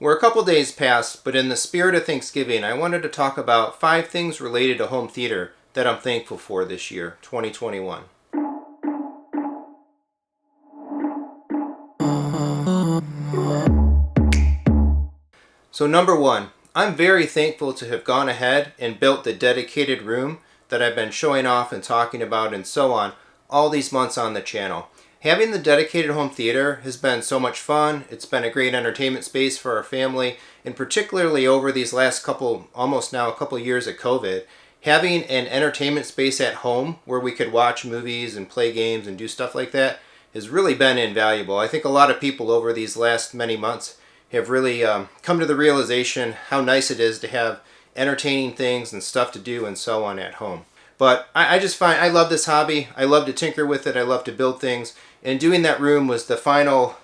We're a couple days past, but in the spirit of Thanksgiving, I wanted to talk about 5 things related to home theater that I'm thankful for this year, 2021. So number 1, I'm very thankful to have gone ahead and built the dedicated room that I've been showing off and talking about and so on all these months on the channel. Having the dedicated home theater has been so much fun. It's been a great entertainment space for our family, and particularly over these last almost now a couple years of COVID, having an entertainment space at home where we could watch movies and play games and do stuff like that has really been invaluable. I think a lot of people over these last many months have really come to the realization how nice it is to have entertaining things and stuff to do and so on at home. But I just find I love this hobby. I love to tinker with it. I love to build things. And doing that room was the final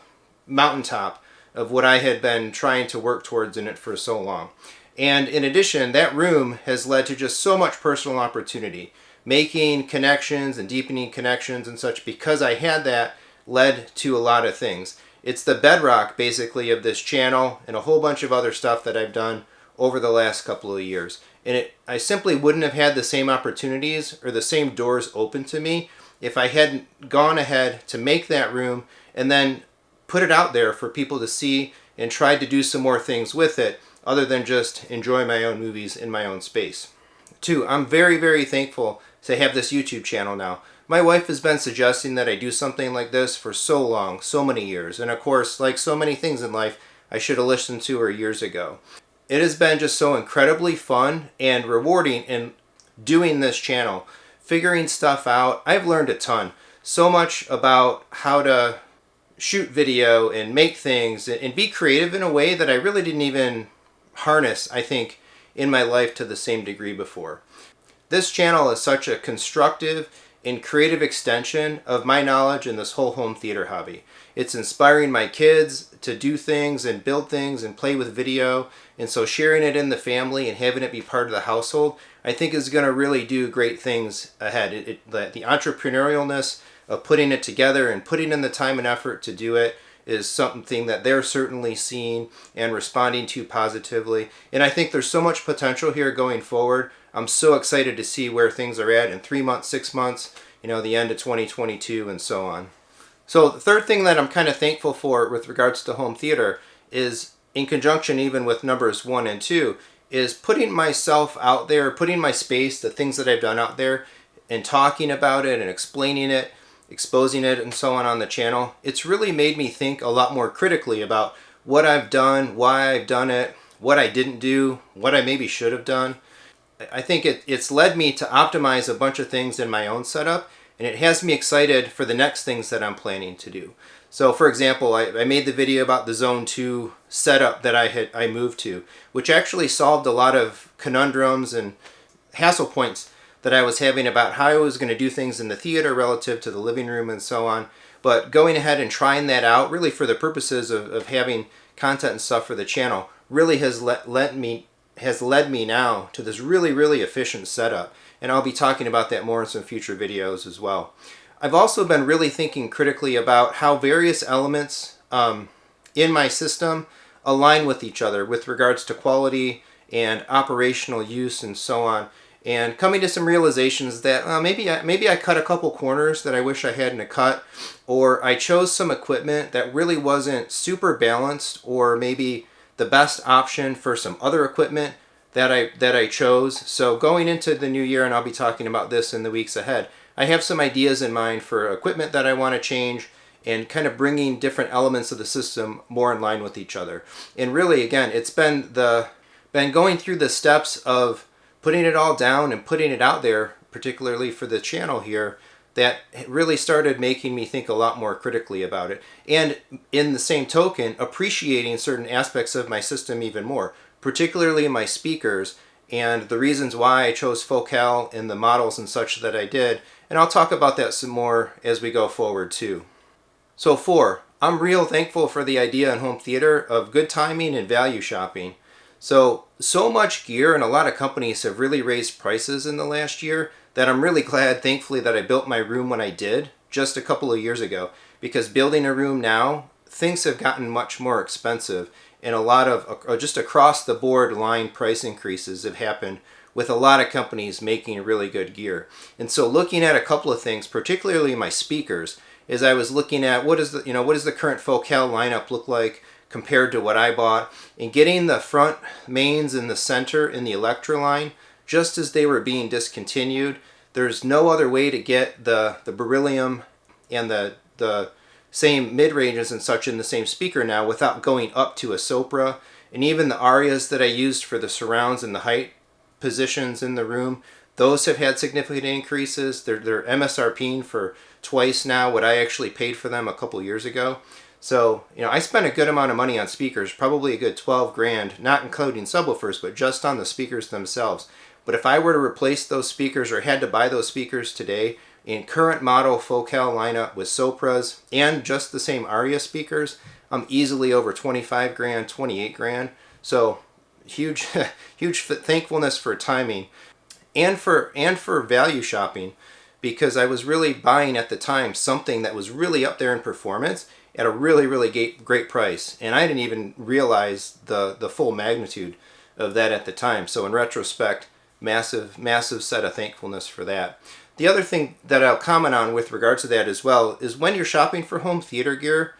mountaintop of what I had been trying to work towards in it for so long. And in addition, that room has led to just so much personal opportunity. Making connections and deepening connections and such, because I had that, led to a lot of things. It's the bedrock, basically, of this channel and a whole bunch of other stuff that I've done over the last couple of years. And I simply wouldn't have had the same opportunities or the same doors open to me if I hadn't gone ahead to make that room and then put it out there for people to see and tried to do some more things with it other than just enjoy my own movies in my own space. 2, I'm very, very thankful to have this YouTube channel now. My wife has been suggesting that I do something like this for so long, so many years. And of course, like so many things in life, I should have listened to her years ago. It has been just so incredibly fun and rewarding in doing this channel, figuring stuff out. I've learned a ton. So much about how to shoot video and make things and be creative in a way that I really didn't even harness, I think, in my life to the same degree before. This channel is such a constructive and creative extension of my knowledge in this whole home theater hobby. It's inspiring my kids to do things and build things and play with video, and so sharing it in the family and having it be part of the household, I think is going to really do great things ahead. The entrepreneurialness of putting it together and putting in the time and effort to do it is something that they're certainly seeing and responding to positively. And I think there's so much potential here going forward. I'm so excited to see where things are at in 3 months, 6 months, the end of 2022 and so on. So the third thing that I'm kind of thankful for with regards to home theater is, in conjunction even with numbers 1 and 2, is putting myself out there, putting my space, the things that I've done out there, and talking about it and explaining it, exposing it and so on the channel. It's really made me think a lot more critically about what I've done, why I've done it, what I didn't do, what I maybe should have done. I think it's led me to optimize a bunch of things in my own setup, and it has me excited for the next things that I'm planning to do. So for example, I made the video about the Zone 2 setup that I moved to, which actually solved a lot of conundrums and hassle points that I was having about how I was going to do things in the theater relative to the living room and so on. But going ahead and trying that out, really for the purposes of having content and stuff for the channel, really has led me now to this really, really efficient setup. And I'll be talking about that more in some future videos as well. I've also been really thinking critically about how various elements in my system align with each other with regards to quality and operational use and so on. And coming to some realizations that maybe I cut a couple corners that I wish I hadn't cut, or I chose some equipment that really wasn't super balanced, or maybe the best option for some other equipment that I chose. So going into the new year, and I'll be talking about this in the weeks ahead, I have some ideas in mind for equipment that I want to change and kind of bringing different elements of the system more in line with each other. And really, again, it's been going through the steps of putting it all down and putting it out there, particularly for the channel here, that really started making me think a lot more critically about it. And in the same token, appreciating certain aspects of my system even more, particularly my speakers and the reasons why I chose Focal and the models and such that I did. And I'll talk about that some more as we go forward too. So 4, I'm real thankful for the idea in home theater of good timing and value shopping. So much gear and a lot of companies have really raised prices in the last year that I'm really glad, thankfully, that I built my room when I did just a couple of years ago. Because building a room now, things have gotten much more expensive. and a lot of just across the board line price increases have happened with a lot of companies making really good gear. And so looking at a couple of things, particularly my speakers, is I was looking at what does the current Focal lineup look like compared to what I bought, and getting the front mains in the center in the Electra line just as they were being discontinued. There's no other way to get the beryllium and the same mid-ranges and such in the same speaker now without going up to a Sopra. And even the Arias that I used for the surrounds and the height positions in the room, those have had significant increases. They're MSRPing for twice now what I actually paid for them a couple years ago. So, I spent a good amount of money on speakers, probably a good 12 grand, not including subwoofers, but just on the speakers themselves. But if I were to replace those speakers or had to buy those speakers today in current model Focal lineup with Sopras and just the same Aria speakers, I'm easily over 25 grand, 28 grand. So huge, huge thankfulness for timing and for value shopping, because I was really buying at the time something that was really up there in performance at a really, really great price. And I didn't even realize the full magnitude of that at the time. So in retrospect, massive set of thankfulness for that. The other thing that I'll comment on with regards to that as well is when you're shopping for home theater gear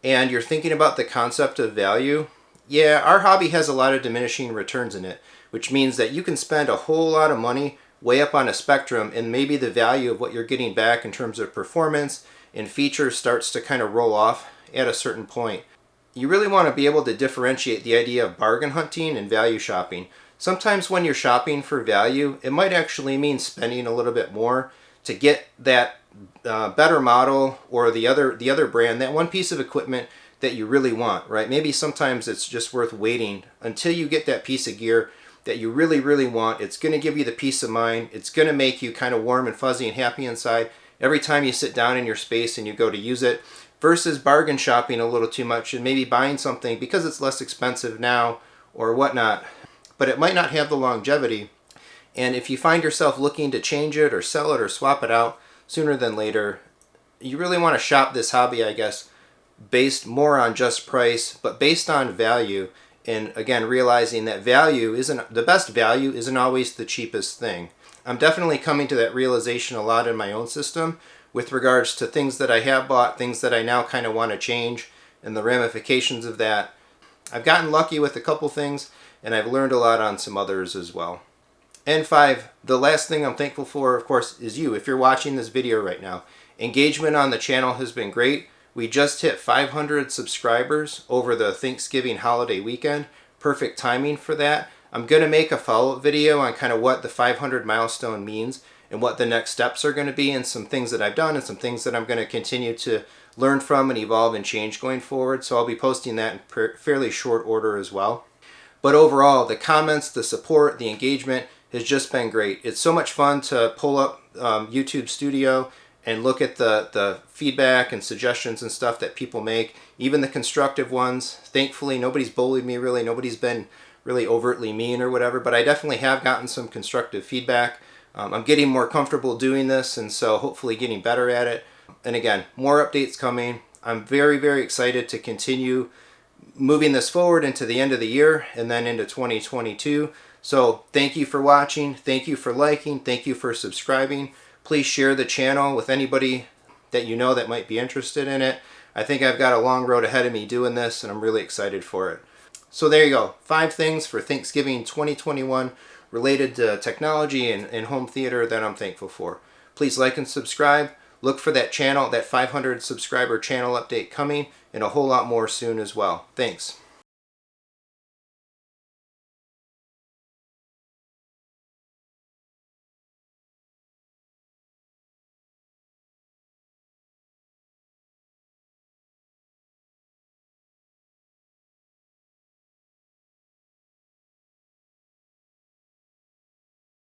and you're thinking about the concept of value, yeah, our hobby has a lot of diminishing returns in it, which means that you can spend a whole lot of money way up on a spectrum, and maybe the value of what you're getting back in terms of performance and features starts to kind of roll off at a certain point. You really want to be able to differentiate the idea of bargain hunting and value shopping. Sometimes when you're shopping for value, it might actually mean spending a little bit more to get that better model or the other brand, that one piece of equipment that you really want, right? Maybe sometimes it's just worth waiting until you get that piece of gear that you really, really want. It's going to give you the peace of mind. It's going to make you kind of warm and fuzzy and happy inside every time you sit down in your space and you go to use it, versus bargain shopping a little too much and maybe buying something because it's less expensive now or whatnot, but it might not have the longevity. And if you find yourself looking to change it or sell it or swap it out sooner than later, you really want to shop this hobby, I guess, based more on just price, but based on value. And again, realizing that the best value isn't always the cheapest thing. I'm definitely coming to that realization a lot in my own system with regards to things that I have bought, things that I now kind of want to change, and the ramifications of that. I've gotten lucky with a couple things, and I've learned a lot on some others as well. And 5, the last thing I'm thankful for, of course, is you. If you're watching this video right now, engagement on the channel has been great. We just hit 500 subscribers over the Thanksgiving holiday weekend. Perfect timing for that. I'm going to make a follow-up video on kind of what the 500 milestone means and what the next steps are going to be, and some things that I've done and some things that I'm going to continue to learn from and evolve and change going forward. So I'll be posting that in fairly short order as well. But overall, the comments, the support, the engagement has just been great. It's so much fun to pull up YouTube Studio and look at the feedback and suggestions and stuff that people make, even the constructive ones. Thankfully, nobody's bullied me really. Nobody's been really overtly mean or whatever, but I definitely have gotten some constructive feedback. I'm getting more comfortable doing this, and so hopefully getting better at it. And again, more updates coming. I'm very, very excited to continue moving this forward into the end of the year and then into 2022. So thank you for watching. Thank you for liking. Thank you for subscribing. Please share the channel with anybody that you know that might be interested in it. I think I've got a long road ahead of me doing this, and I'm really excited for it. So there you go. 5 things for Thanksgiving 2021 related to technology and home theater that I'm thankful for. Please like and subscribe. Look for that channel, that 500 subscriber channel update coming, and a whole lot more soon as well. Thanks.